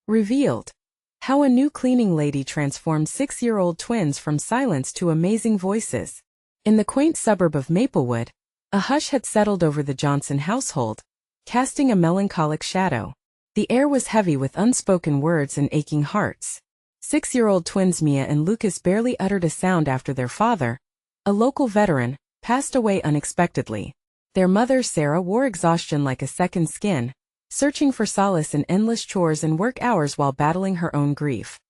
Revealed. How a new cleaning lady transformed 6-year-old twins from silence to amazing voices. In the quaint suburb of Maplewood, a hush had settled over the Johnson household, casting a melancholic shadow. The air was heavy with unspoken words and aching hearts. 6-year-old twins Mia and Lucas barely uttered a sound after their father, a local veteran, passed away unexpectedly. Their mother, Sarah, wore exhaustion like a second skin, searching for solace in endless chores and work hours while battling her own grief.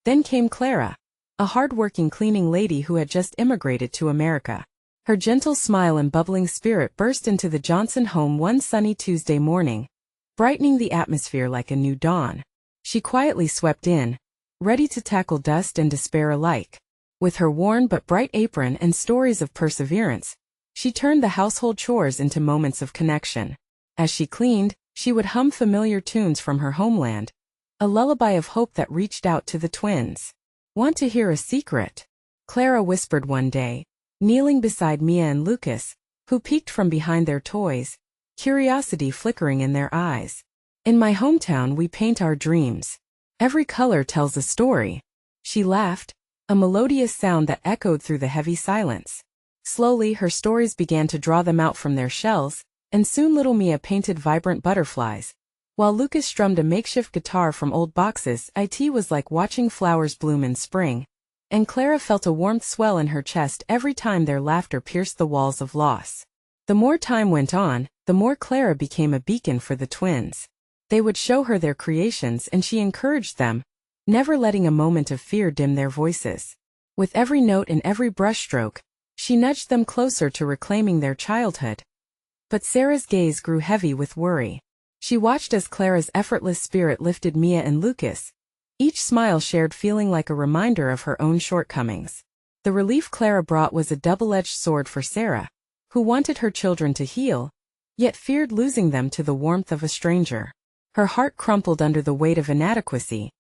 Then came Clara, a hard-working cleaning lady who had just immigrated to America. Her gentle smile and bubbling spirit burst into the Johnson home one sunny Tuesday morning, brightening the atmosphere like a new dawn. She quietly swept in, ready to tackle dust and despair alike. With her worn but bright apron and stories of perseverance, she turned the household chores into moments of connection. As she cleaned, she would hum familiar tunes from her homeland, a lullaby of hope that reached out to the twins. "Want to hear a secret?" Clara whispered one day, kneeling beside Mia and Lucas, who peeked from behind their toys, curiosity flickering in their eyes. "In my hometown we paint our dreams. Every color tells a story." She laughed, a melodious sound that echoed through the heavy silence. Slowly her stories began to draw them out from their shells, and soon little Mia painted vibrant butterflies, while Lucas strummed a makeshift guitar from old boxes. It was like watching flowers bloom in spring, and Clara felt a warmth swell in her chest every time their laughter pierced the walls of loss. The more time went on, the more Clara became a beacon for the twins. They would show her their creations and she encouraged them, never letting a moment of fear dim their voices. With every note and every brushstroke, she nudged them closer to reclaiming their childhood. But Sarah's gaze grew heavy with worry. She watched as Clara's effortless spirit lifted Mia and Lucas, each smile shared feeling like a reminder of her own shortcomings. The relief Clara brought was a double-edged sword for Sarah, who wanted her children to heal, yet feared losing them to the warmth of a stranger. Her heart crumpled under the weight of inadequacy.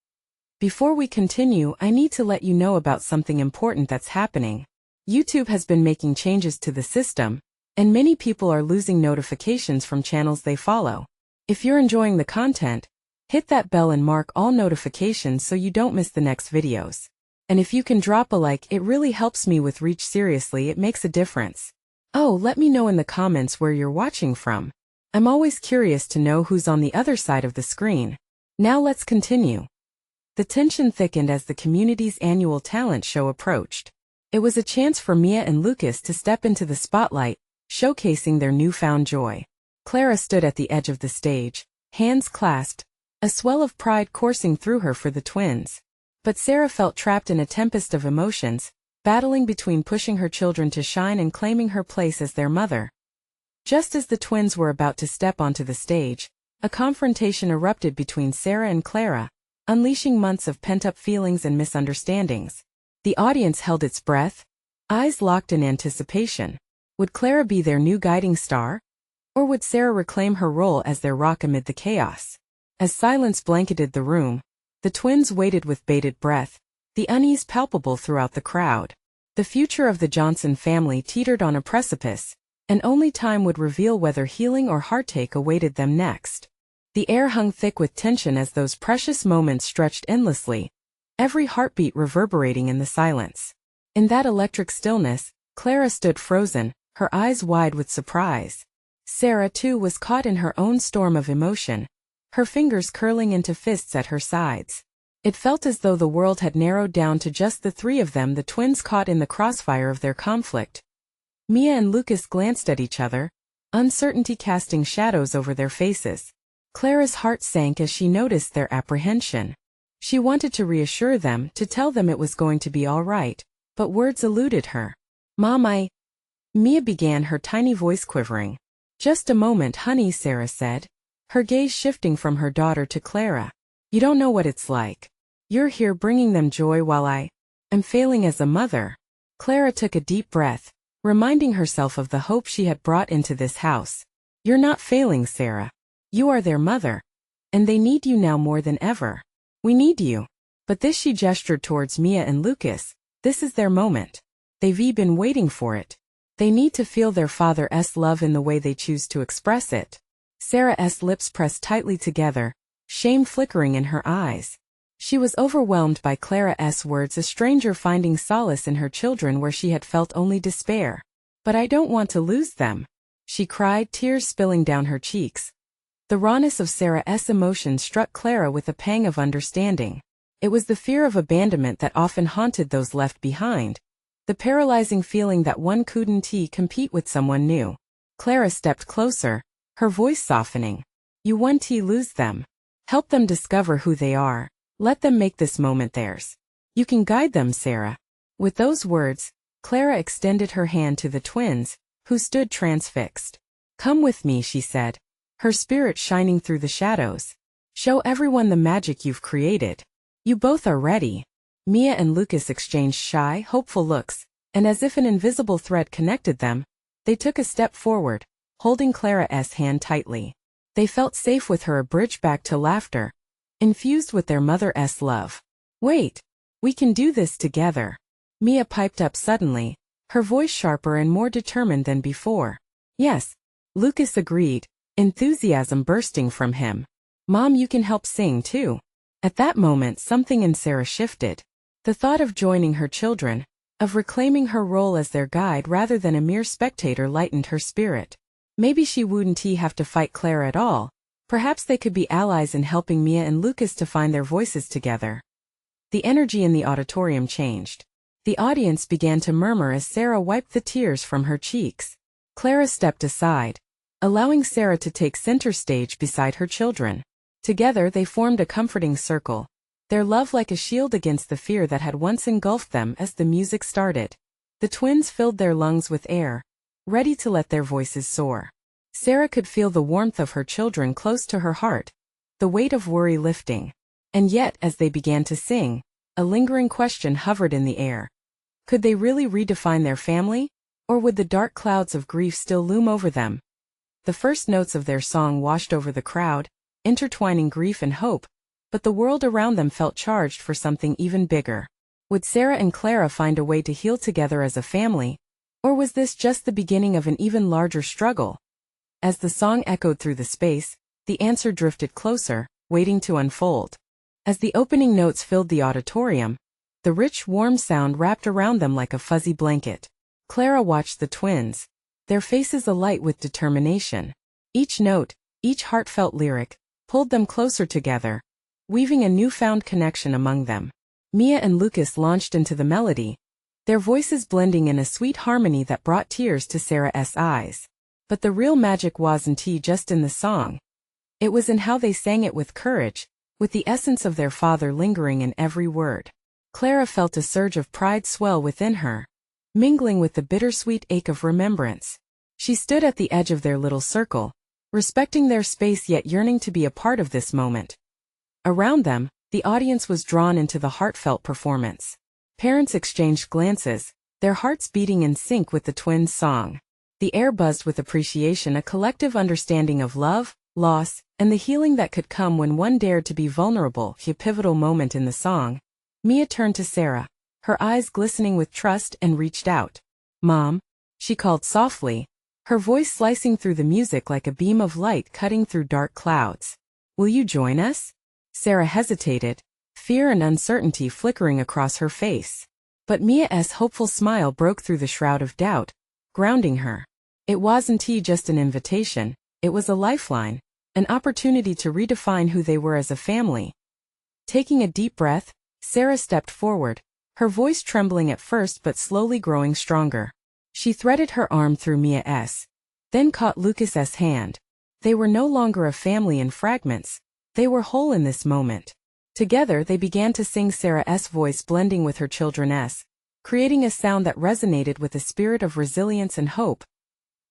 "Before we continue, I need to let you know about something important that's happening. YouTube has been making changes to the system, and many people are losing notifications from channels they follow. If you're enjoying the content, hit that bell and mark all notifications so you don't miss the next videos. And if you can drop a like, it really helps me with reach. Seriously, it makes a difference. Oh, let me know in the comments where you're watching from. I'm always curious to know who's on the other side of the screen. Now let's continue." The tension thickened as the community's annual talent show approached. It was a chance for Mia and Lucas to step into the spotlight, showcasing their newfound joy. Clara stood at the edge of the stage, hands clasped, a swell of pride coursing through her for the twins. But Sarah felt trapped in a tempest of emotions, battling between pushing her children to shine and claiming her place as their mother. Just as the twins were about to step onto the stage, a confrontation erupted between Sarah and Clara, unleashing months of pent-up feelings and misunderstandings. The audience held its breath, eyes locked in anticipation. Would Clara be their new guiding star? Or would Sarah reclaim her role as their rock amid the chaos? As silence blanketed the room, the twins waited with bated breath, the unease palpable throughout the crowd. The future of the Johnson family teetered on a precipice, and only time would reveal whether healing or heartache awaited them next. The air hung thick with tension as those precious moments stretched endlessly, every heartbeat reverberating in the silence. In that electric stillness, Clara stood frozen, her eyes wide with surprise. Sarah, too, was caught in her own storm of emotion, her fingers curling into fists at her sides. It felt as though the world had narrowed down to just the three of them, the twins caught in the crossfire of their conflict. Mia and Lucas glanced at each other, uncertainty casting shadows over their faces. Clara's heart sank as she noticed their apprehension. She wanted to reassure them, to tell them it was going to be all right, but words eluded her. "Mom, Mia began, her tiny voice quivering. "Just a moment, honey," Sarah said, her gaze shifting from her daughter to Clara. "You don't know what it's like. You're here bringing them joy while I'm failing as a mother." Clara took a deep breath, reminding herself of the hope she had brought into this house. "You're not failing, Sarah. You are their mother. And they need you now more than ever. We need you." But this, she gestured towards Mia and Lucas, "this is their moment. They've been waiting for it. They need to feel their father's love in the way they choose to express it." Sarah's lips pressed tightly together, shame flickering in her eyes. She was overwhelmed by Clara's words, a stranger finding solace in her children where she had felt only despair. "But I don't want to lose them," she cried, tears spilling down her cheeks. The rawness of Sarah's emotion struck Clara with a pang of understanding. It was the fear of abandonment that often haunted those left behind, the paralyzing feeling that one couldn't compete with someone new. Clara stepped closer, her voice softening. "You won't lose them. Help them discover who they are. Let them make this moment theirs. You can guide them, Sarah." With those words, Clara extended her hand to the twins, who stood transfixed. "Come with me," she said, her spirit shining through the shadows. "Show everyone the magic you've created. You both are ready." Mia and Lucas exchanged shy, hopeful looks, and as if an invisible thread connected them, they took a step forward, holding Clara's hand tightly. They felt safe with her, a bridge back to laughter, infused with their mother's love. "Wait, we can do this together," Mia piped up suddenly, her voice sharper and more determined than before. "Yes," Lucas agreed, enthusiasm bursting from him. "Mom, you can help sing too." At that moment something in Sarah shifted. The thought of joining her children, of reclaiming her role as their guide rather than a mere spectator, lightened her spirit. Maybe she wouldn't have to fight Clara at all. Perhaps they could be allies in helping Mia and Lucas to find their voices together. The energy in the auditorium changed. The audience began to murmur as Sarah wiped the tears from her cheeks. Clara stepped aside, allowing Sarah to take center stage beside her children. Together they formed a comforting circle, their love like a shield against the fear that had once engulfed them. As the music started, the twins filled their lungs with air, ready to let their voices soar. Sarah could feel the warmth of her children close to her heart, the weight of worry lifting. And yet, as they began to sing, a lingering question hovered in the air. Could they really redefine their family? Or would the dark clouds of grief still loom over them? The first notes of their song washed over the crowd, intertwining grief and hope, but the world around them felt charged for something even bigger. Would Sarah and Clara find a way to heal together as a family? Or was this just the beginning of an even larger struggle? As the song echoed through the space, the answer drifted closer, waiting to unfold. As the opening notes filled the auditorium, the rich, warm sound wrapped around them like a fuzzy blanket. Clara watched the twins, their faces alight with determination. Each note, each heartfelt lyric, pulled them closer together, weaving a newfound connection among them. Mia and Lucas launched into the melody, their voices blending in a sweet harmony that brought tears to Sarah's eyes. But the real magic wasn't just in the song. It was in how they sang it with courage, with the essence of their father lingering in every word. Clara felt a surge of pride swell within her, mingling with the bittersweet ache of remembrance. She stood at the edge of their little circle, respecting their space yet yearning to be a part of this moment. Around them, the audience was drawn into the heartfelt performance. Parents exchanged glances, their hearts beating in sync with the twins' song. The air buzzed with appreciation, a collective understanding of love, loss, and the healing that could come when one dared to be vulnerable. A pivotal moment in the song, Mia turned to Sarah, her eyes glistening with trust, and reached out. "Mom," she called softly, her voice slicing through the music like a beam of light cutting through dark clouds. "Will you join us?" Sarah hesitated, fear and uncertainty flickering across her face. But Mia's hopeful smile broke through the shroud of doubt, grounding her. It wasn't just an invitation, it was a lifeline, an opportunity to redefine who they were as a family. Taking a deep breath, Sarah stepped forward, her voice trembling at first but slowly growing stronger. She threaded her arm through Mia's, then caught Lucas's hand. They were no longer a family in fragments, they were whole in this moment. Together they began to sing, Sarah's voice blending with her children's, creating a sound that resonated with a spirit of resilience and hope.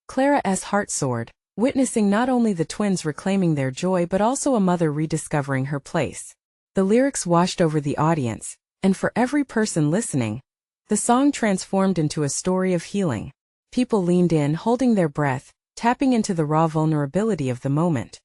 Clara's heart soared, witnessing not only the twins reclaiming their joy but also a mother rediscovering her place. The lyrics washed over the audience, and for every person listening, the song transformed into a story of healing. People leaned in, holding their breath, tapping into the raw vulnerability of the moment.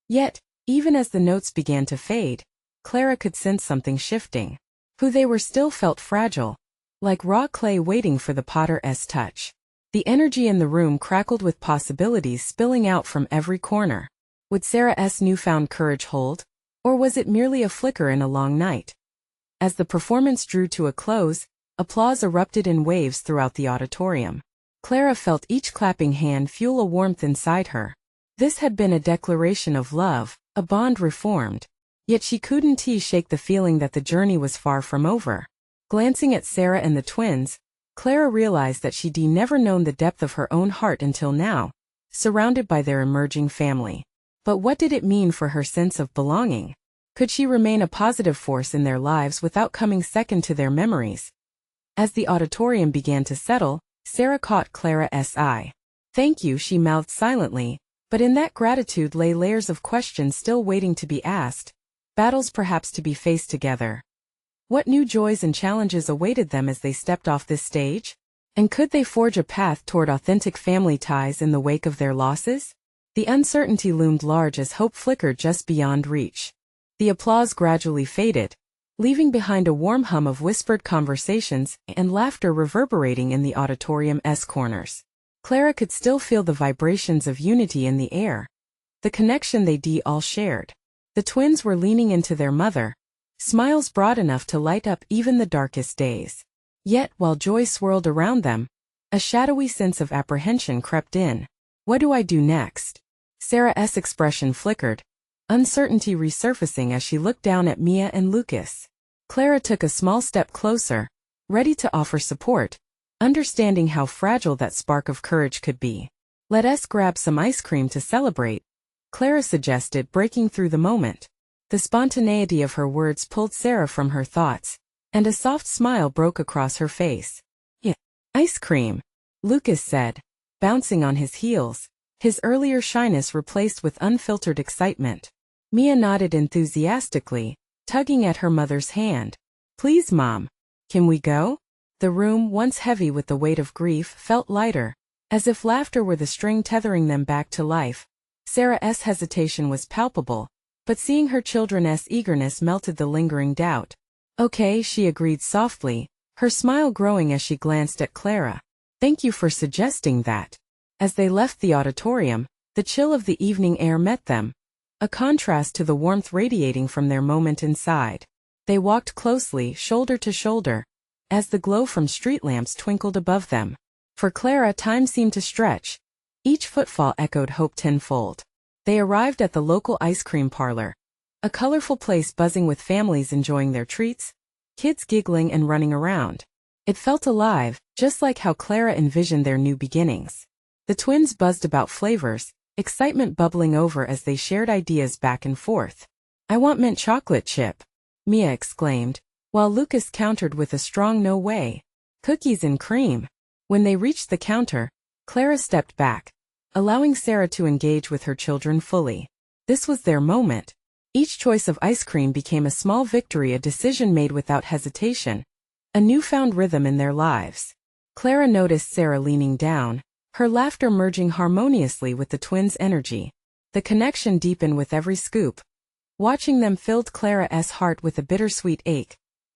Yet, even as the notes began to fade, Clara could sense something shifting. Who they were still felt fragile, like raw clay waiting for the potter's touch. The energy in the room crackled with possibilities spilling out from every corner. Would Sarah's newfound courage hold? Or was it merely a flicker in a long night? As the performance drew to a close, applause erupted in waves throughout the auditorium. Clara felt each clapping hand fuel a warmth inside her. This had been a declaration of love, a bond reformed. Yet she couldn't shake the feeling that the journey was far from over. Glancing at Sarah and the twins, Clara realized that she'd never known the depth of her own heart until now, surrounded by their emerging family. But what did it mean for her sense of belonging? Could she remain a positive force in their lives without coming second to their memories? As the auditorium began to settle, Sarah caught Clara's eye. "Thank you," she mouthed silently, but in that gratitude lay layers of questions still waiting to be asked, battles perhaps to be faced together. What new joys and challenges awaited them as they stepped off this stage? And could they forge a path toward authentic family ties in the wake of their losses? The uncertainty loomed large as hope flickered just beyond reach. The applause gradually faded, leaving behind a warm hum of whispered conversations and laughter reverberating in the auditorium's corners. Clara could still feel the vibrations of unity in the air, the connection they all shared. The twins were leaning into their mother, smiles broad enough to light up even the darkest days. Yet, while joy swirled around them, a shadowy sense of apprehension crept in. What do I do next? Sarah's expression flickered, uncertainty resurfacing as she looked down at Mia and Lucas. Clara took a small step closer, ready to offer support, understanding how fragile that spark of courage could be. "Let us grab some ice cream to celebrate," Clara suggested, breaking through the moment. The spontaneity of her words pulled Sarah from her thoughts, and a soft smile broke across her face. "Yeah, ice cream," Lucas said, bouncing on his heels, his earlier shyness replaced with unfiltered excitement. Mia nodded enthusiastically, tugging at her mother's hand. "Please, Mom. Can we go?" The room, once heavy with the weight of grief, felt lighter, as if laughter were the string tethering them back to life. Sarah's hesitation was palpable, but seeing her children's eagerness melted the lingering doubt. "Okay," she agreed softly, her smile growing as she glanced at Clara. "Thank you for suggesting that." As they left the auditorium, the chill of the evening air met them, a contrast to the warmth radiating from their moment inside. They walked closely, shoulder to shoulder, as the glow from street lamps twinkled above them. For Clara, time seemed to stretch. Each footfall echoed hope tenfold. They arrived at the local ice cream parlor, a colorful place buzzing with families enjoying their treats, kids giggling and running around. It felt alive, just like how Clara envisioned their new beginnings. The twins buzzed about flavors, excitement bubbling over as they shared ideas back and forth. "I want mint chocolate chip," Mia exclaimed, while Lucas countered with a strong "no way." "Cookies and cream." When they reached the counter, Clara stepped back, allowing Sarah to engage with her children fully. This was their moment. Each choice of ice cream became a small victory, a decision made without hesitation, a newfound rhythm in their lives. Clara noticed Sarah leaning down, her laughter merging harmoniously with the twins' energy. The connection deepened with every scoop. Watching them filled Clara's heart with a bittersweet ache.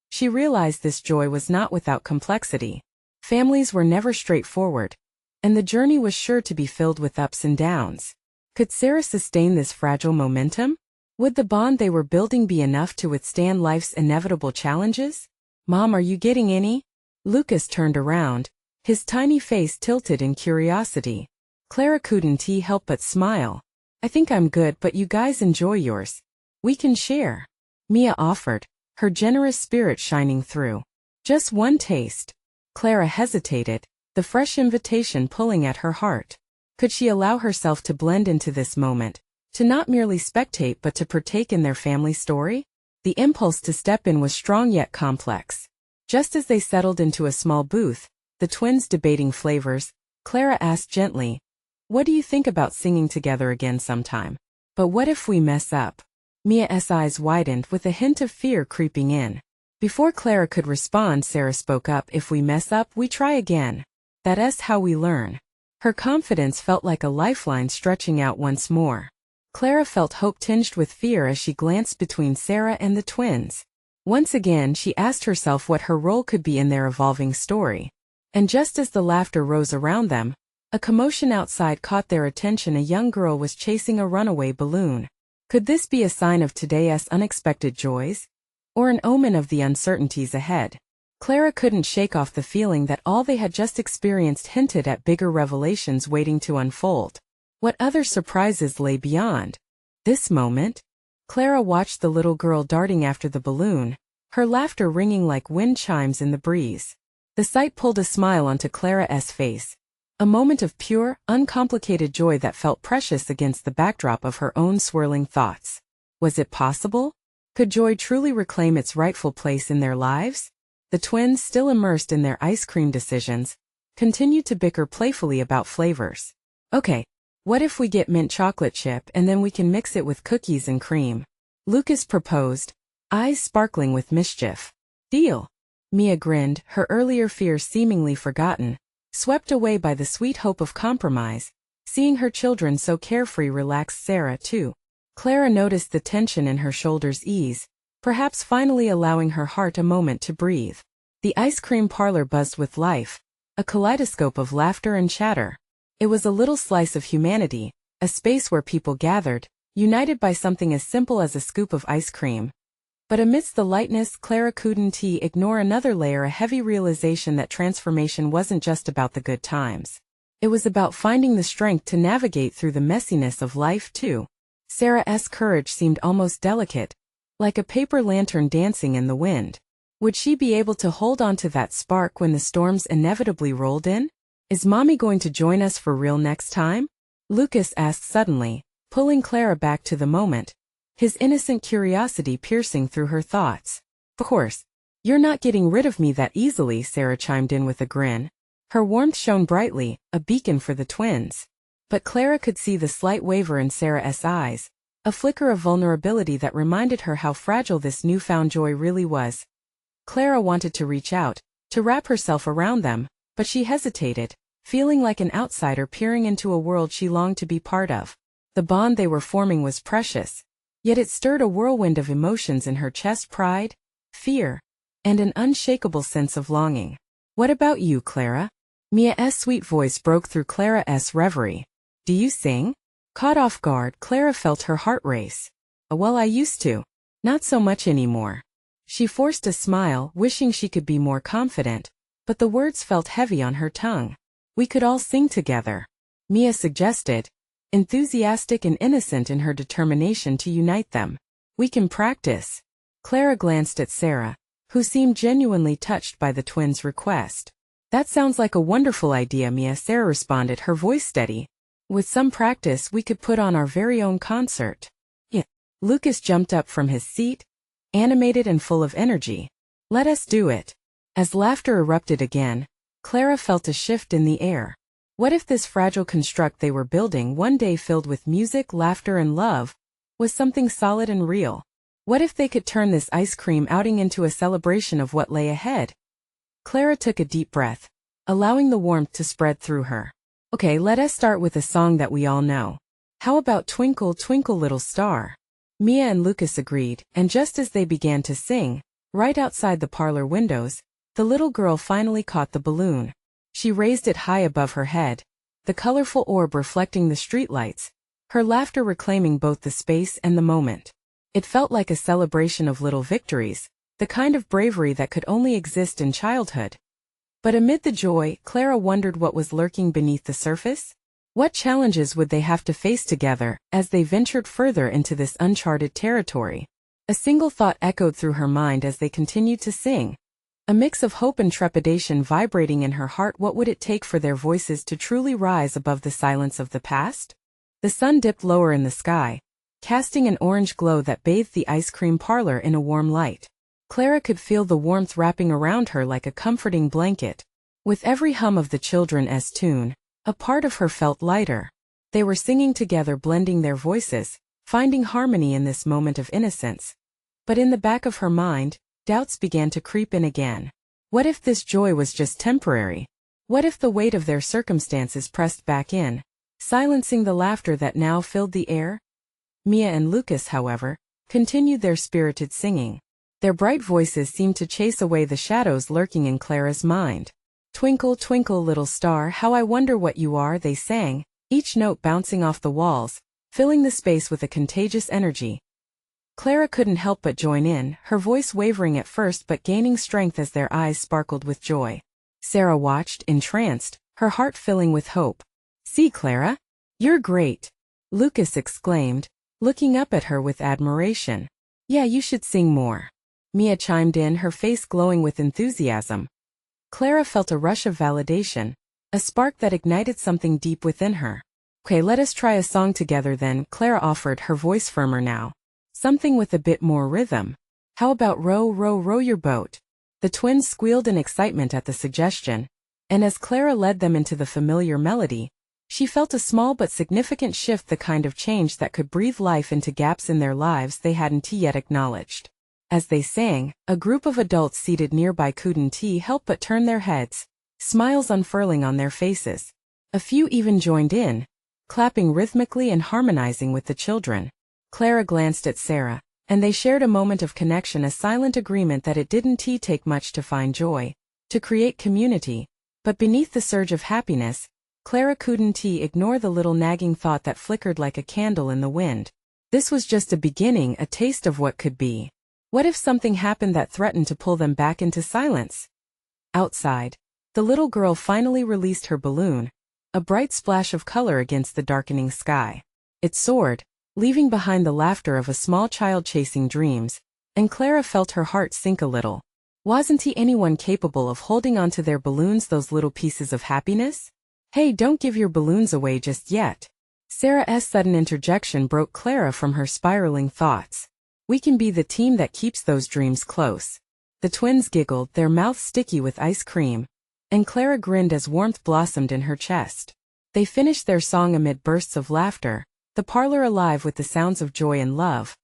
She realized this joy was not without complexity. Families were never straightforward, and the journey was sure to be filled with ups and downs. Could Sarah sustain this fragile momentum? Would the bond they were building be enough to withstand life's inevitable challenges? "Mom, are you getting any?" Lucas turned around, his tiny face tilted in curiosity. Clara couldn't help but smile. "I think I'm good, but you guys enjoy yours. We can share," Mia offered, her generous spirit shining through. "Just one taste." Clara hesitated, the fresh invitation pulling at her heart. Could she allow herself to blend into this moment, to not merely spectate but to partake in their family story? The impulse to step in was strong yet complex. Just as they settled into a small booth, the twins debating flavors, Clara asked gently, "What do you think about singing together again sometime? But what if we mess up?" Mia's eyes widened with a hint of fear creeping in. Before Clara could respond, Sarah spoke up. "If we mess up, we try again. That's how we learn." Her confidence felt like a lifeline stretching out once more. Clara felt hope tinged with fear as she glanced between Sarah and the twins. Once again, she asked herself what her role could be in their evolving story. And just as the laughter rose around them, a commotion outside caught their attention. A young girl was chasing a runaway balloon. Could this be a sign of today's unexpected joys? Or an omen of the uncertainties ahead? Clara couldn't shake off the feeling that all they had just experienced hinted at bigger revelations waiting to unfold. What other surprises lay beyond? This moment? Clara watched the little girl darting after the balloon, her laughter ringing like wind chimes in the breeze. The sight pulled a smile onto Clara's face, a moment of pure, uncomplicated joy that felt precious against the backdrop of her own swirling thoughts. Was it possible? Could joy truly reclaim its rightful place in their lives? The twins, still immersed in their ice cream decisions, continued to bicker playfully about flavors. Okay, what if we get mint chocolate chip and then we can mix it with cookies and cream? Lucas proposed, eyes sparkling with mischief. Deal. Mia grinned, her earlier fears seemingly forgotten, swept away by the sweet hope of compromise. Seeing her children so carefree relaxed Sarah too. Clara noticed the tension in her shoulders ease, perhaps finally allowing her heart a moment to breathe. The ice cream parlor buzzed with life, a kaleidoscope of laughter and chatter. It was a little slice of humanity, a space where people gathered, united by something as simple as a scoop of ice cream. But amidst the lightness, Clara couldn't ignore another layer, a heavy realization that transformation wasn't just about the good times. It was about finding the strength to navigate through the messiness of life too. Sarah's courage seemed almost delicate, like a paper lantern dancing in the wind. Would she be able to hold on to that spark when the storms inevitably rolled in? Is Mommy going to join us for real next time? Lucas asked suddenly, pulling Clara back to the moment, his innocent curiosity piercing through her thoughts. Of course. You're not getting rid of me that easily, Sarah chimed in with a grin. Her warmth shone brightly, a beacon for the twins. But Clara could see the slight waver in Sarah's eyes, a flicker of vulnerability that reminded her how fragile this newfound joy really was. Clara wanted to reach out, to wrap herself around them, but she hesitated, feeling like an outsider peering into a world she longed to be part of. The bond they were forming was precious, yet it stirred a whirlwind of emotions in her chest: pride, fear, and an unshakable sense of longing. What about you, Clara? Mia's sweet voice broke through Clara's reverie. Do you sing? Caught off guard, Clara felt her heart race. Well, I used to. Not so much anymore. She forced a smile, wishing she could be more confident, but the words felt heavy on her tongue. We could all sing together, Mia suggested, enthusiastic and innocent in her determination to unite them. We can practice. Clara glanced at Sarah, who seemed genuinely touched by the twins' request. That sounds like a wonderful idea, Mia, Sarah responded, her voice steady. With some practice, we could put on our very own concert. Yeah. Lucas jumped up from his seat, animated and full of energy. Let us do it. As laughter erupted again, Clara felt a shift in the air. What if this fragile construct they were building, one day filled with music, laughter and love, was something solid and real? What if they could turn this ice cream outing into a celebration of what lay ahead? Clara took a deep breath, allowing the warmth to spread through her. Okay, let us start with a song that we all know. How about Twinkle, Twinkle, Little Star? Mia and Lucas agreed, and just as they began to sing, right outside the parlor windows, the little girl finally caught the balloon. She raised it high above her head, the colorful orb reflecting the streetlights, her laughter reclaiming both the space and the moment. It felt like a celebration of little victories, the kind of bravery that could only exist in childhood. But amid the joy, Clara wondered what was lurking beneath the surface. What challenges would they have to face together as they ventured further into this uncharted territory? A single thought echoed through her mind as they continued to sing, a mix of hope and trepidation vibrating in her heart. What would it take for their voices to truly rise above the silence of the past? The sun dipped lower in the sky, casting an orange glow that bathed the ice cream parlor in a warm light. Clara could feel the warmth wrapping around her like a comforting blanket. With every hum of the children's tune, a part of her felt lighter. They were singing together, blending their voices, finding harmony in this moment of innocence. But in the back of her mind, doubts began to creep in again. What if this joy was just temporary? What if the weight of their circumstances pressed back in, silencing the laughter that now filled the air? Mia and Lucas, however, continued their spirited singing. Their bright voices seemed to chase away the shadows lurking in Clara's mind. Twinkle, twinkle, little star, how I wonder what you are, they sang, each note bouncing off the walls, filling the space with a contagious energy. Clara couldn't help but join in, her voice wavering at first but gaining strength as their eyes sparkled with joy. Sarah watched, entranced, her heart filling with hope. "See, Clara? You're great!" Lucas exclaimed, looking up at her with admiration. "Yeah, you should sing more." Mia chimed in, her face glowing with enthusiasm. Clara felt a rush of validation, a spark that ignited something deep within her. "Okay, let us try a song together then," Clara offered, her voice firmer now. "Something with a bit more rhythm. How about row, row, row your boat?" The twins squealed in excitement at the suggestion, and as Clara led them into the familiar melody, she felt a small but significant shift, the kind of change that could breathe life into gaps in their lives they hadn't yet acknowledged. As they sang, a group of adults seated nearby couldn't help but turn their heads, smiles unfurling on their faces. A few even joined in, clapping rhythmically and harmonizing with the children. Clara glanced at Sarah, and they shared a moment of connection, a silent agreement that it didn't take much to find joy, to create community. But beneath the surge of happiness, Clara couldn't ignore the little nagging thought that flickered like a candle in the wind. This was just a beginning, a taste of what could be. What if something happened that threatened to pull them back into silence? Outside, the little girl finally released her balloon, a bright splash of color against the darkening sky. It soared, leaving behind the laughter of a small child chasing dreams, and Clara felt her heart sink a little. Wasn't anyone capable of holding onto their balloons, those little pieces of happiness? "Hey, don't give your balloons away just yet." Sarah's sudden interjection broke Clara from her spiraling thoughts. "We can be the team that keeps those dreams close." The twins giggled, their mouths sticky with ice cream, and Clara grinned as warmth blossomed in her chest. They finished their song amid bursts of laughter, the parlor alive with the sounds of joy and love.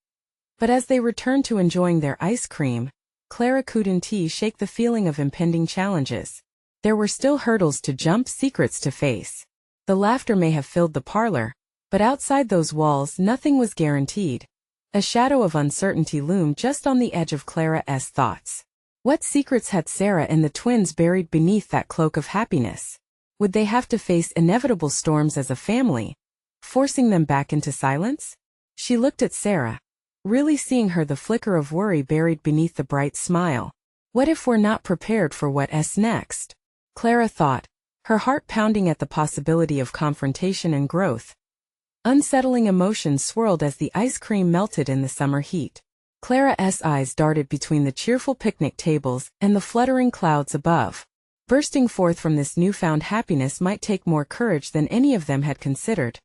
But as they returned to enjoying their ice cream, Clara couldn't shake the feeling of impending challenges. There were still hurdles to jump, secrets to face. The laughter may have filled the parlor, but outside those walls nothing was guaranteed. A shadow of uncertainty loomed just on the edge of Clara's thoughts. What secrets had Sarah and the twins buried beneath that cloak of happiness? Would they have to face inevitable storms as a family, forcing them back into silence? She looked at Sarah, really seeing her, the flicker of worry buried beneath the bright smile. What if we're not prepared for what's next? Clara thought, her heart pounding at the possibility of confrontation and growth. Unsettling emotions swirled as the ice cream melted in the summer heat. Clara's eyes darted between the cheerful picnic tables and the fluttering clouds above. Bursting forth from this newfound happiness might take more courage than any of them had considered.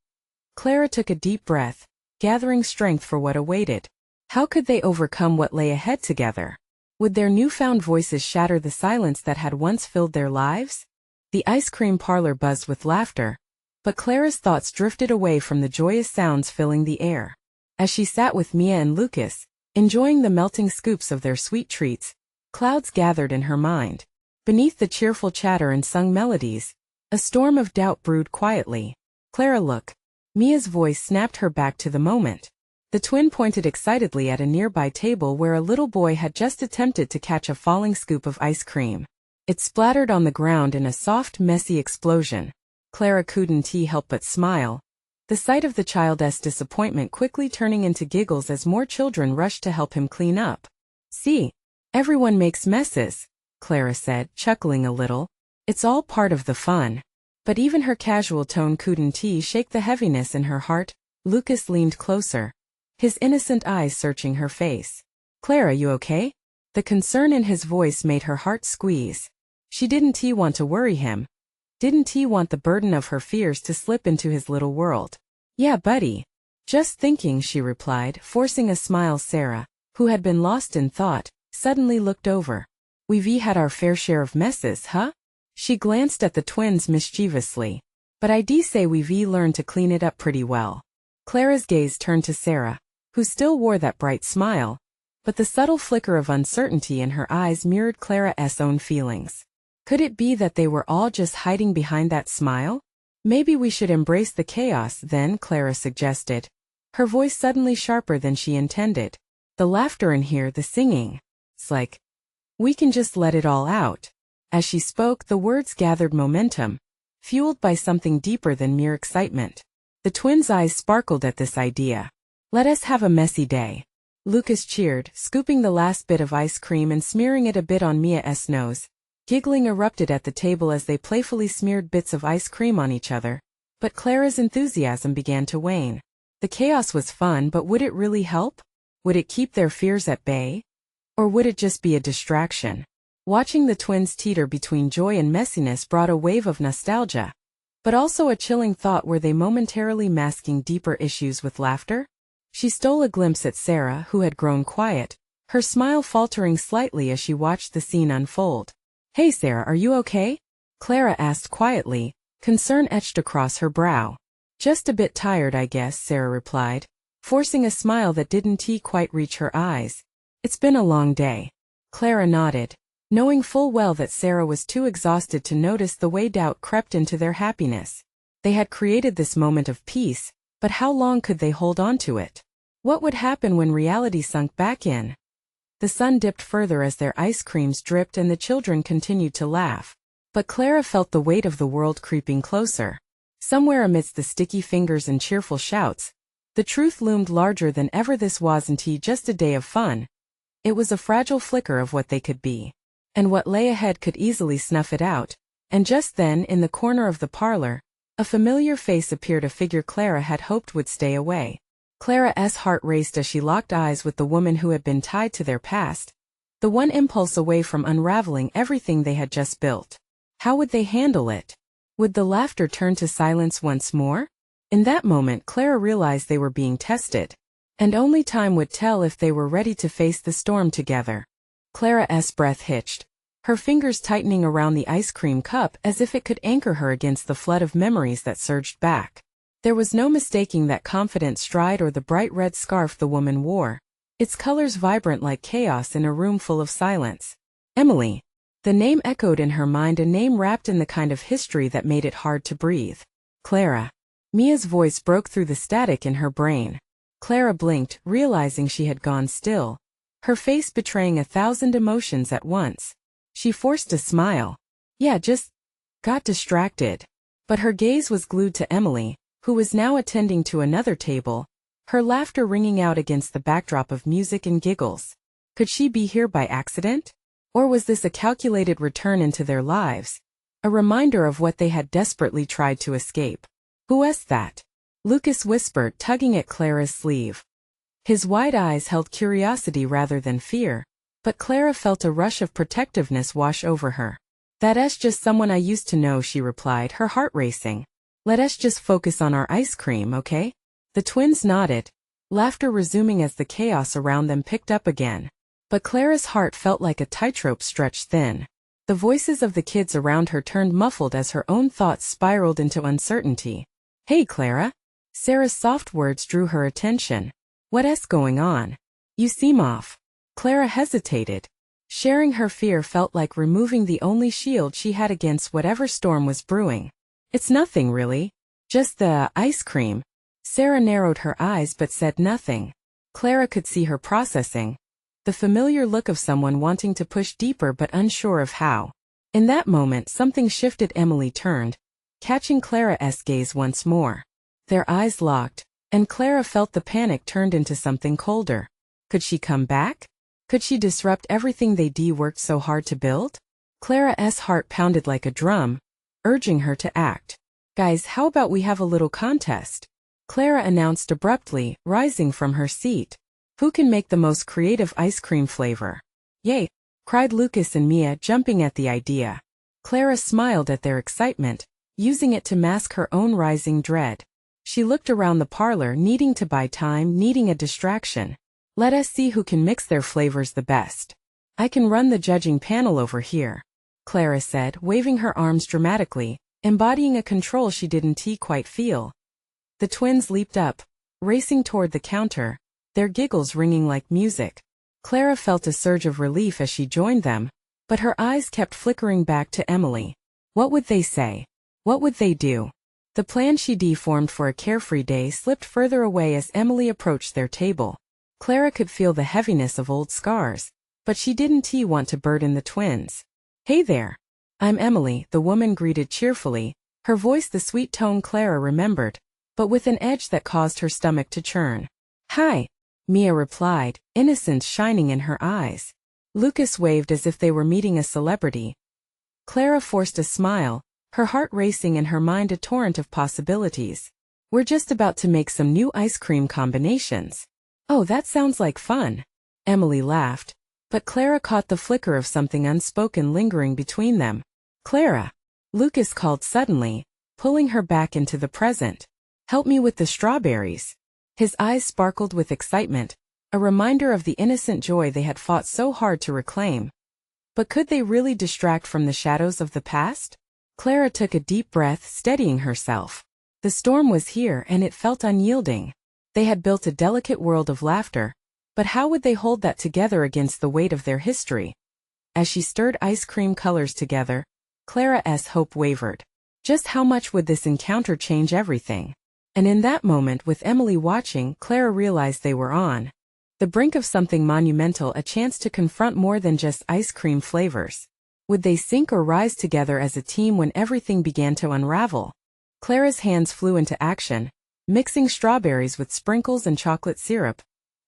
Clara took a deep breath, gathering strength for what awaited. How could they overcome what lay ahead together? Would their newfound voices shatter the silence that had once filled their lives? The ice cream parlor buzzed with laughter, but Clara's thoughts drifted away from the joyous sounds filling the air. As she sat with Mia and Lucas, enjoying the melting scoops of their sweet treats, clouds gathered in her mind. Beneath the cheerful chatter and sung melodies, a storm of doubt brewed quietly. "Clara, look." Mia's voice snapped her back to the moment. The twin pointed excitedly at a nearby table where a little boy had just attempted to catch a falling scoop of ice cream. It splattered on the ground in a soft, messy explosion. Clara couldn't help but smile, the sight of the child's disappointment quickly turning into giggles as more children rushed to help him clean up. "See, everyone makes messes," Clara said, chuckling a little. "It's all part of the fun." But even her casual tone couldn't shake the heaviness in her heart. Lucas leaned closer, his innocent eyes searching her face. "Clara, you okay?" The concern in his voice made her heart squeeze. She didn't want to worry him. Didn't want the burden of her fears to slip into his little world. "Yeah, buddy. Just thinking," she replied, forcing a smile. Sarah, who had been lost in thought, suddenly looked over. "We've had our fair share of messes, huh?" She glanced at the twins mischievously. "But I say we've learned to clean it up pretty well." Clara's gaze turned to Sarah, who still wore that bright smile, but the subtle flicker of uncertainty in her eyes mirrored Clara's own feelings. Could it be that they were all just hiding behind that smile? "Maybe we should embrace the chaos then," Clara suggested, her voice suddenly sharper than she intended. "The laughter in here, the singing. It's like we can just let it all out." As she spoke, the words gathered momentum, fueled by something deeper than mere excitement. The twins' eyes sparkled at this idea. Let us have a messy day. Lucas cheered, scooping the last bit of ice cream and smearing it a bit on Mia's nose. Giggling erupted at the table as they playfully smeared bits of ice cream on each other. But Clara's enthusiasm began to wane. The chaos was fun, but would it really help? Would it keep their fears at bay? Or would it just be a distraction? Watching the twins teeter between joy and messiness brought a wave of nostalgia. But also a chilling thought: were they momentarily masking deeper issues with laughter? She stole a glimpse at Sarah, who had grown quiet, her smile faltering slightly as she watched the scene unfold. Hey Sarah, are you okay? Clara asked quietly, concern etched across her brow. Just a bit tired, I guess, Sarah replied, forcing a smile that didn't quite reach her eyes. It's been a long day. Clara nodded, knowing full well that Sarah was too exhausted to notice the way doubt crept into their happiness. They had created this moment of peace, but how long could they hold on to it? What would happen when reality sunk back in? The sun dipped further as their ice creams dripped and the children continued to laugh. But Clara felt the weight of the world creeping closer. Somewhere amidst the sticky fingers and cheerful shouts, the truth loomed larger than ever. This wasn't just a day of fun. It was a fragile flicker of what they could be. And what lay ahead could easily snuff it out. And just then, in the corner of the parlor, a familiar face appeared, a figure Clara had hoped would stay away. Clara's heart raced as she locked eyes with the woman who had been tied to their past, the one impulse away from unraveling everything they had just built. How would they handle it? Would the laughter turn to silence once more? In that moment, Clara realized they were being tested, and only time would tell if they were ready to face the storm together. Clara's breath hitched, her fingers tightening around the ice cream cup as if it could anchor her against the flood of memories that surged back. There was no mistaking that confident stride or the bright red scarf the woman wore, its colors vibrant like chaos in a room full of silence. Emily. The name echoed in her mind, a name wrapped in the kind of history that made it hard to breathe. Clara. Mia's voice broke through the static in her brain. Clara blinked, realizing she had gone still, her face betraying 1,000 emotions at once. She forced a smile. Yeah, just got distracted. But her gaze was glued to Emily, who was now attending to another table, her laughter ringing out against the backdrop of music and giggles. Could she be here by accident? Or was this a calculated return into their lives? A reminder of what they had desperately tried to escape. Who was that? Lucas whispered, tugging at Clara's sleeve. His wide eyes held curiosity rather than fear, but Clara felt a rush of protectiveness wash over her. That's just someone I used to know, she replied, her heart racing. Let us just focus on our ice cream, okay? The twins nodded, laughter resuming as the chaos around them picked up again. But Clara's heart felt like a tightrope stretched thin. The voices of the kids around her turned muffled as her own thoughts spiraled into uncertainty. Hey Clara. Sarah's soft words drew her attention. What's going on? You seem off. Clara hesitated. Sharing her fear felt like removing the only shield she had against whatever storm was brewing. It's nothing really. Just the ice cream. Sarah narrowed her eyes but said nothing. Clara could see her processing. The familiar look of someone wanting to push deeper but unsure of how. In that moment something shifted. Emily turned, catching Clara's gaze once more. Their eyes locked, and Clara felt the panic turned into something colder. Could she come back? Could she disrupt everything they'd worked so hard to build? Clara's heart pounded like a drum, urging her to act. Guys, how about we have a little contest? Clara announced abruptly, rising from her seat. Who can make the most creative ice cream flavor? Yay! Cried Lucas and Mia, jumping at the idea. Clara smiled at their excitement, using it to mask her own rising dread. She looked around the parlor, needing to buy time, needing a distraction. Let us see who can mix their flavors the best. I can run the judging panel over here, Clara said, waving her arms dramatically, embodying a control she didn't quite feel. The twins leaped up, racing toward the counter, their giggles ringing like music. Clara felt a surge of relief as she joined them, but her eyes kept flickering back to Emily. What would they say? What would they do? The plan she'd formed for a carefree day slipped further away as Emily approached their table. Clara could feel the heaviness of old scars, but she didn't want to burden the twins. Hey there. I'm Emily, the woman greeted cheerfully, her voice the sweet tone Clara remembered. but with an edge that caused her stomach to churn. "Hi," Mia replied, innocence shining in her eyes. Lucas waved as if they were meeting a celebrity. Clara forced a smile, her heart racing and her mind a torrent of possibilities. "We're just about to make some new ice cream combinations." "Oh, that sounds like fun," Emily laughed, but Clara caught the flicker of something unspoken lingering between them. "Clara," Lucas called suddenly, pulling her back into the present. "Help me with the strawberries." His eyes sparkled with excitement, a reminder of the innocent joy they had fought so hard to reclaim. But could they really distract from the shadows of the past? Clara took a deep breath, steadying herself. The storm was here and it felt unyielding. They had built a delicate world of laughter, but how would they hold that together against the weight of their history? As she stirred ice cream colors together, Clara's hope wavered. Just how much would this encounter change everything? And in that moment, with Emily watching, Clara realized they were on the brink of something monumental, a chance to confront more than just ice cream flavors. Would they sink or rise together as a team when everything began to unravel? Clara's hands flew into action, mixing strawberries with sprinkles and chocolate syrup,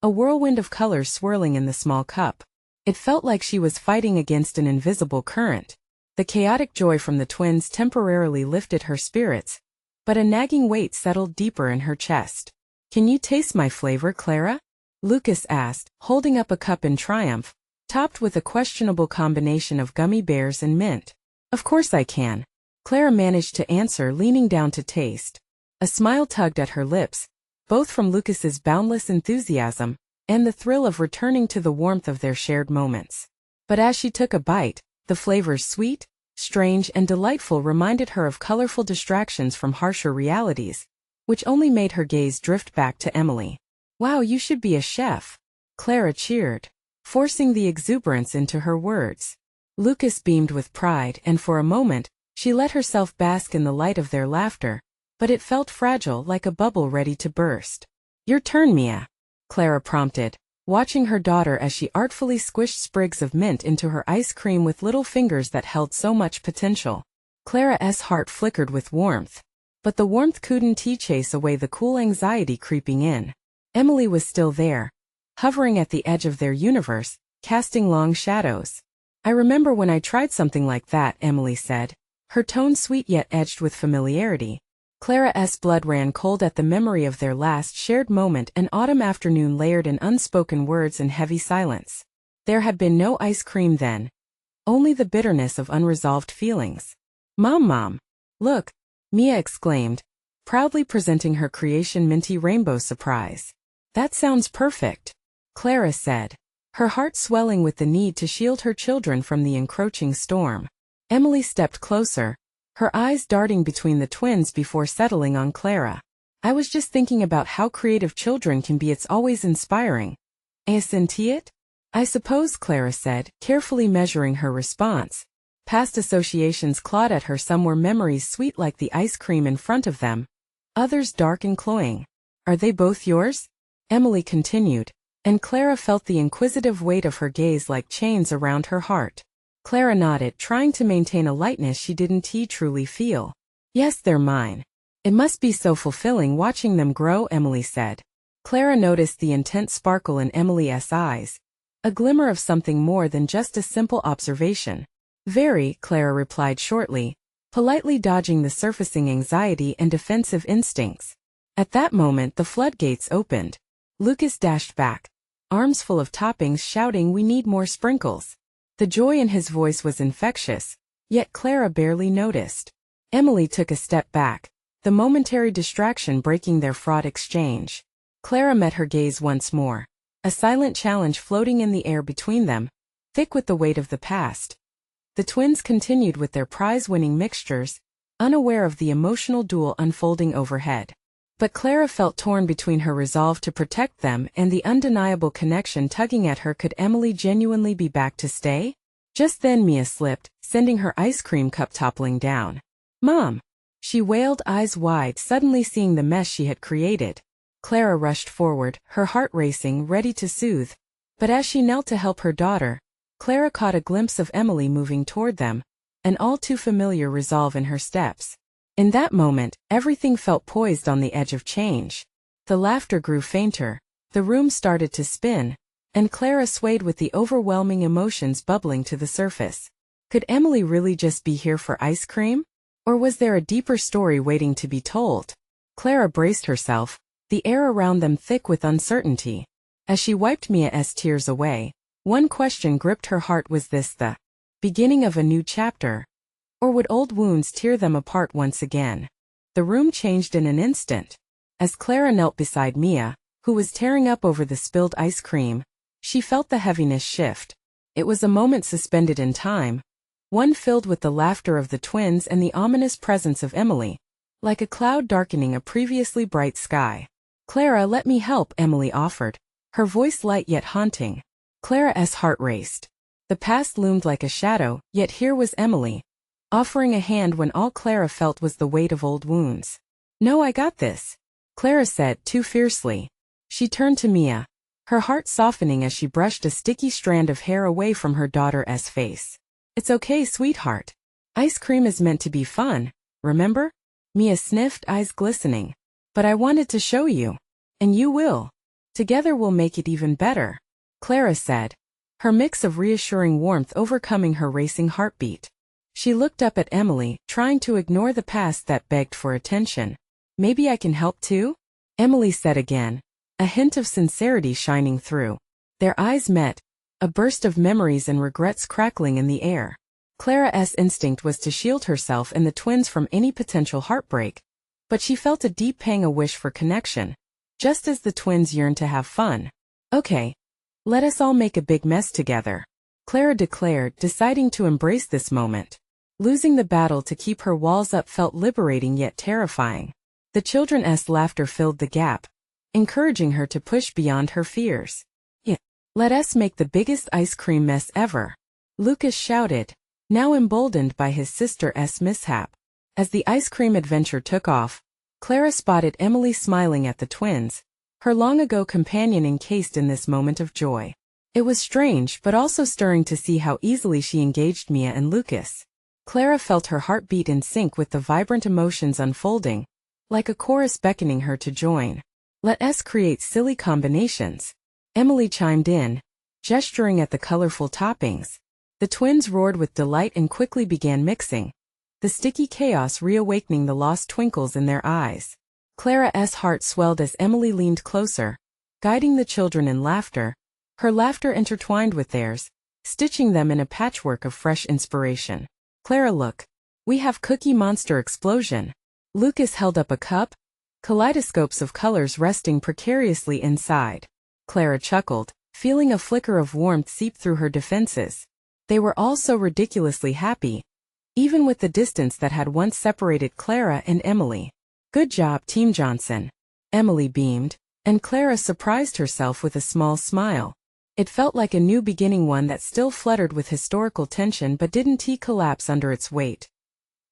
a whirlwind of colors swirling in the small cup. It felt like she was fighting against an invisible current. The chaotic joy from the twins temporarily lifted her spirits, but a nagging weight settled deeper in her chest. "Can you taste my flavor, Clara?" Lucas asked, holding up a cup in triumph, topped with a questionable combination of gummy bears and mint. "Of course I can," Clara managed to answer, leaning down to taste. A smile tugged at her lips, both from Lucas's boundless enthusiasm and the thrill of returning to the warmth of their shared moments. But as she took a bite, the flavors sweet, strange, and delightful reminded her of colorful distractions from harsher realities, which only made her gaze drift back to Emily. "Wow, you should be a chef," Clara cheered, forcing the exuberance into her words. Lucas beamed with pride, and for a moment, she let herself bask in the light of their laughter, but it felt fragile, like a bubble ready to burst. "Your turn, Mia," Clara prompted, watching her daughter as she artfully squished sprigs of mint into her ice cream with little fingers that held so much potential. Clara's heart flickered with warmth, but the warmth couldn't chase away the cool anxiety creeping in. Emily was still there, hovering at the edge of their universe, casting long shadows. "I remember when I tried something like that," Emily said, her tone sweet yet edged with familiarity. Clara's blood ran cold at the memory of their last shared moment, an autumn afternoon layered in unspoken words and heavy silence. There had been no ice cream then, only the bitterness of unresolved feelings. Mom, look," Mia exclaimed, proudly presenting her creation minty rainbow surprise. "That sounds perfect," Clara said, her heart swelling with the need to shield her children from the encroaching storm. Emily stepped closer, her eyes darting between the twins before settling on Clara. "I was just thinking about how creative children can be. It's always inspiring. Isn't it?" "I suppose," Clara said, carefully measuring her response. Past associations clawed at her. Some were memories sweet like the ice cream in front of them, others dark and cloying. "Are they both yours?" Emily continued, and Clara felt the inquisitive weight of her gaze like chains around her heart. Clara nodded, trying to maintain a lightness she didn't truly feel. "Yes, they're mine. It must be so fulfilling watching them grow," Emily said. Clara noticed the intense sparkle in Emily's eyes, a glimmer of something more than just a simple observation. "Very," Clara replied shortly, politely dodging the surfacing anxiety and defensive instincts. At that moment the floodgates opened. Lucas dashed back, arms full of toppings, shouting, "We need more sprinkles." The joy in his voice was infectious, yet Clara barely noticed. Emily took a step back, the momentary distraction breaking their fraught exchange. Clara met her gaze once more, a silent challenge floating in the air between them, thick with the weight of the past. The twins continued with their prize-winning mixtures, unaware of the emotional duel unfolding overhead. But Clara felt torn between her resolve to protect them and the undeniable connection tugging at her. Could Emily genuinely be back to stay? Just then Mia slipped, sending her ice cream cup toppling down. "Mom!" she wailed, eyes wide, suddenly seeing the mess she had created. Clara rushed forward, her heart racing, ready to soothe. But as she knelt to help her daughter, Clara caught a glimpse of Emily moving toward them, an all too familiar resolve in her steps. In that moment, everything felt poised on the edge of change. The laughter grew fainter, the room started to spin, and Clara swayed with the overwhelming emotions bubbling to the surface. Could Emily really just be here for ice cream? Or was there a deeper story waiting to be told? Clara braced herself, the air around them thick with uncertainty. As she wiped Mia's tears away, one question gripped her heart: was this the beginning of a new chapter? Or would old wounds tear them apart once again? The room changed in an instant. As Clara knelt beside Mia, who was tearing up over the spilled ice cream, she felt the heaviness shift. It was a moment suspended in time, one filled with the laughter of the twins and the ominous presence of Emily, like a cloud darkening a previously bright sky. "Clara, let me help," Emily offered, her voice light yet haunting. Clara's heart raced. The past loomed like a shadow, yet here was Emily, offering a hand when all Clara felt was the weight of old wounds. "No, I got this," Clara said too fiercely. She turned to Mia, her heart softening as she brushed a sticky strand of hair away from her daughter's face. "It's okay, sweetheart. Ice cream is meant to be fun, remember?" Mia sniffed, eyes glistening. "But I wanted to show you. And you will. Together we'll make it even better," Clara said, her mix of reassuring warmth overcoming her racing heartbeat. She looked up at Emily, trying to ignore the past that begged for attention. "Maybe I can help too?" Emily said again, a hint of sincerity shining through. Their eyes met, a burst of memories and regrets crackling in the air. Clara's instinct was to shield herself and the twins from any potential heartbreak, but she felt a deep pang, a wish for connection, just as the twins yearned to have fun. "Okay, let us all make a big mess together," Clara declared, deciding to embrace this moment. Losing the battle to keep her walls up felt liberating yet terrifying. The children's laughter filled the gap, encouraging her to push beyond her fears. "Yeah, let us make the biggest ice cream mess ever," Lucas shouted, now emboldened by his sister's mishap. As the ice cream adventure took off, Clara spotted Emily smiling at the twins, her long-ago companion encased in this moment of joy. It was strange but also stirring to see how easily she engaged Mia and Lucas. Clara felt her heart beat in sync with the vibrant emotions unfolding, like a chorus beckoning her to join. "Let us create silly combinations," Emily chimed in, gesturing at the colorful toppings. The twins roared with delight and quickly began mixing, the sticky chaos reawakening the lost twinkles in their eyes. Clara's heart swelled as Emily leaned closer, guiding the children in laughter, her laughter intertwined with theirs, stitching them in a patchwork of fresh inspiration. "Clara, look. We have Cookie Monster Explosion." Lucas held up a cup, kaleidoscopes of colors resting precariously inside. Clara chuckled, feeling a flicker of warmth seep through her defenses. They were all so ridiculously happy, even with the distance that had once separated Clara and Emily. "Good job, Team Johnson," Emily beamed, and Clara surprised herself with a small smile. It felt like a new beginning, one that still fluttered with historical tension but didn't collapse under its weight.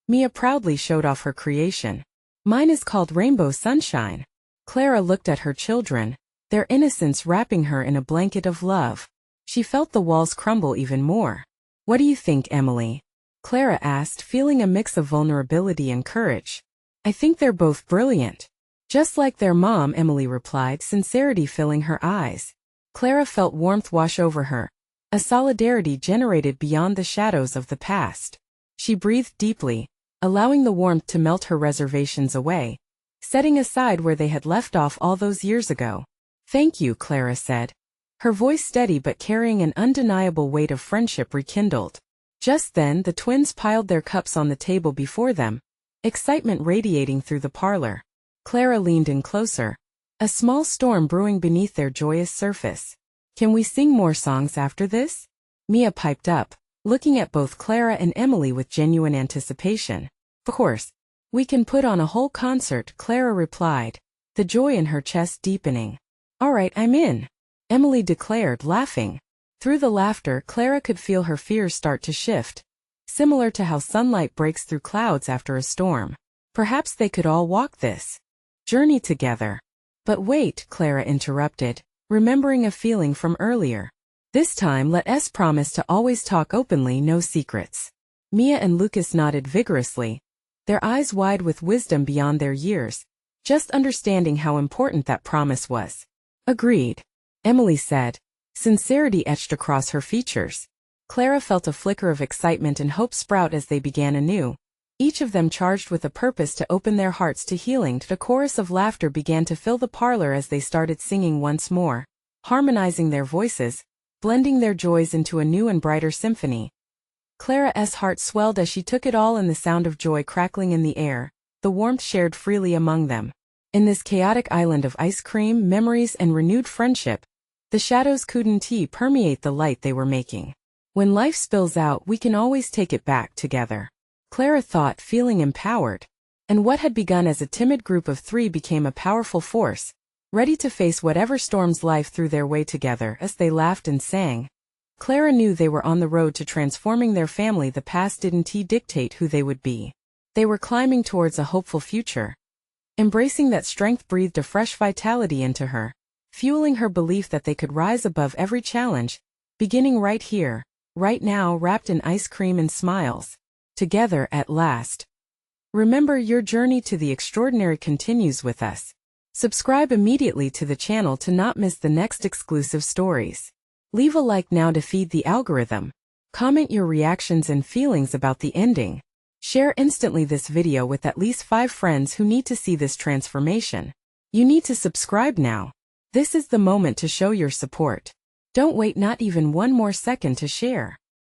Mia proudly showed off her creation. "Mine is called Rainbow Sunshine." Clara looked at her children, their innocence wrapping her in a blanket of love. She felt the walls crumble even more. "What do you think, Emily?" Clara asked, feeling a mix of vulnerability and courage. "I think they're both brilliant." "Just like their mom," Emily replied, sincerity filling her eyes. Clara felt warmth wash over her, a solidarity generated beyond the shadows of the past. She breathed deeply, allowing the warmth to melt her reservations away, setting aside where they had left off all those years ago. "Thank you," Clara said, her voice steady but carrying an undeniable weight of friendship rekindled. Just then the twins piled their cups on the table before them, excitement radiating through the parlor. Clara leaned in closer, a small storm brewing beneath their joyous surface. "Can we sing more songs after this?" Mia piped up, looking at both Clara and Emily with genuine anticipation. "Of course. We can put on a whole concert," Clara replied, the joy in her chest deepening. "All right, I'm in," Emily declared, laughing. Through the laughter, Clara could feel her fears start to shift, similar to how sunlight breaks through clouds after a storm. Perhaps they could all walk this journey together. "But wait," Clara interrupted, remembering a feeling from earlier. "This time let us promise to always talk openly, no secrets." Mia and Lucas nodded vigorously, their eyes wide with wisdom beyond their years, just understanding how important that promise was. Agreed, Emily said, sincerity etched across her features. Clara felt a flicker of excitement and hope sprout as they began anew, each of them charged with a purpose to open their hearts to healing. The chorus of laughter began to fill the parlor as they started singing once more, harmonizing their voices, blending their joys into a new and brighter symphony. Clara's heart swelled as she took it all in, the sound of joy crackling in the air, the warmth shared freely among them. In this chaotic island of ice cream, memories, and renewed friendship, the shadows couldn't permeate the light they were making. When life spills out, we can always take it back together, Clara thought, feeling empowered. And what had begun as a timid group of three became a powerful force, ready to face whatever storms life threw their way. Together as they laughed and sang, Clara knew they were on the road to transforming their family. The past didn't dictate who they would be. They were climbing towards a hopeful future. Embracing that strength breathed a fresh vitality into her, fueling her belief that they could rise above every challenge, beginning right here, right now, wrapped in ice cream and smiles. Together at last. Remember, your journey to the extraordinary continues with us. Subscribe immediately to the channel to not miss the next exclusive stories. Leave a like now to feed the algorithm. Comment your reactions and feelings about the ending. Share instantly this video with at least 5 friends who need to see this transformation. You need to subscribe now. This is the moment to show your support. Don't wait not even one more second to share.